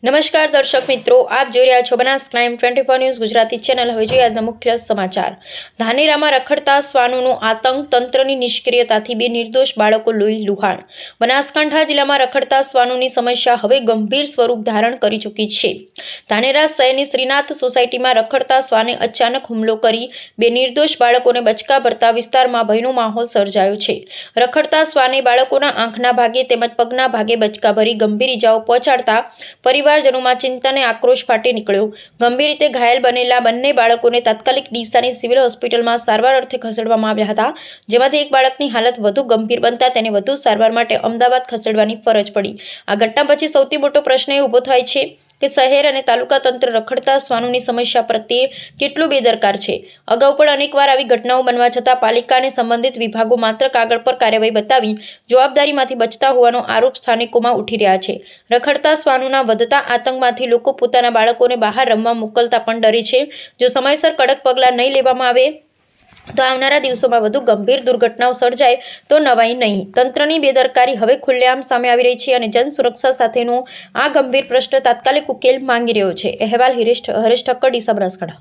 નમસ્કાર દર્શક મિત્રો, આપ જોઈ રહ્યા છો Banas crime 24 news Gujarati channel. હવે જોઈએ આજના મુખ્ય સમાચાર। ધાનેરામાં રખડતા શ્વાનોનો આતંક, તંત્રની નિષ્ક્રિયતાથી બે નિર્દોષ બાળકો લોહી લુહાણ। બનાસકાંઠા જિલ્લામાં રખડતા શ્વાનોની સમસ્યા હવે ગંભીર સ્વરૂપ ધારણ કરી ચૂકી છે। ધાનેરા શહેરની શ્રીનાથ સોસાયટીમાં રખડતા શ્વાને અચાનક હુમલો કરી બે નિર્દોષ બાળકોને બચકા ભરતા વિસ્તારમાં ભયનો માહોલ સર્જાયો છે। રખડતા શ્વાને બાળકોના આંખના ભાગે તેમજ પગના ભાગે બચકા ભરી ગંભીર ઇજાઓ પહોંચાડતા પરિવારજનોમાં ચિંતા અને આક્રોશ ફાટી નીકળ્યો। ગંભીર રીતે ઘાયલ બનેલા બંને બાળકોને તાત્કાલિક ડીસાની સિવિલ હોસ્પિટલમાં સારવાર અર્થે ખસેડવામાં આવ્યા હતા, જેમાંથી એક બાળકની હાલત વધુ ગંભીર બનતા તેને વધુ સારવાર માટે અમદાવાદ ખસેડવાની ફરજ પડી। આ ઘટના પછી સૌથી મોટો પ્રશ્ન એ ઊભો થાય છે કે શહેર અને તાલુકા તંત્ર રખડતા શ્વાનોની સમસ્યા પ્રત્યે કેટલું બેદરકાર છે। અગાઉ પણ અનેકવાર આવી ઘટનાઓ બનવા છતાં પાલિકા અને સંબંધિત વિભાગો માત્ર કાગળ પર કાર્યવાહી બતાવી જવાબદારીમાંથી બચતા હોવાનો આરોપ સ્થાનિકોમાં ઉઠી રહ્યા છે। રખડતા શ્વાનોના વધતા આતંકમાંથી લોકો પોતાના બાળકોને બહાર રમવા મોકલતા પણ ડરે છે। જો સમયસર કડક પગલાં નહીં લેવામાં આવે તો આવનારા દિવસોમાં વધુ ગંભીર દુર્ઘટનાઓ સર્જાય તો નવાઈ નહીં। તંત્રની બેદરકારી હવે ખુલ્લેઆમ સામે આવી રહી છે અને જન સુરક્ષા સાથેનો આ ગંભીર પ્રશ્ન તાત્કાલિક ઉકેલ માંગી રહ્યો છે। અહેવાલ હરેશ ઠક્કર, ડીસા, બનાસકાંઠા।